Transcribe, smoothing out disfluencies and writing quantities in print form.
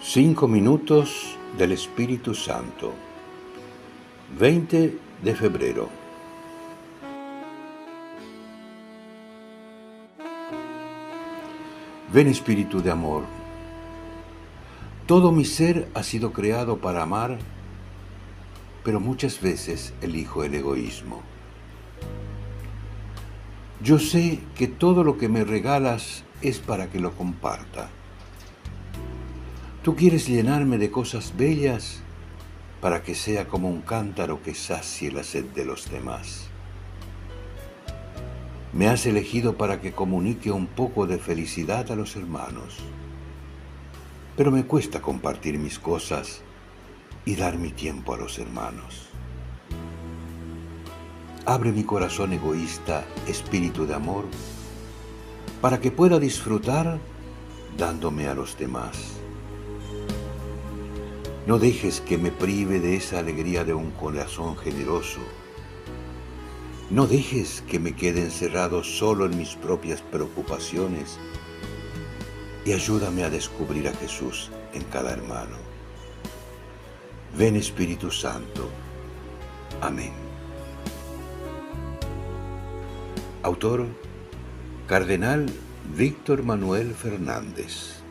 5 minutos del Espíritu Santo. 20 de febrero. Ven, Espíritu de amor. Todo mi ser ha sido creado para amar, pero muchas veces elijo el egoísmo. Yo sé que todo lo que me regalas es para que lo comparta. Tú quieres llenarme de cosas bellas para que sea como un cántaro que sacie la sed de los demás. Me has elegido para que comunique un poco de felicidad a los hermanos, pero me cuesta compartir mis cosas y dar mi tiempo a los hermanos. Abre mi corazón egoísta, Espíritu de amor, para que pueda disfrutar dándome a los demás. No dejes que me prive de esa alegría de un corazón generoso. No dejes que me quede encerrado solo en mis propias preocupaciones y ayúdame a descubrir a Jesús en cada hermano. Ven, Espíritu Santo. Amén. Autor: Cardenal Víctor Manuel Fernández.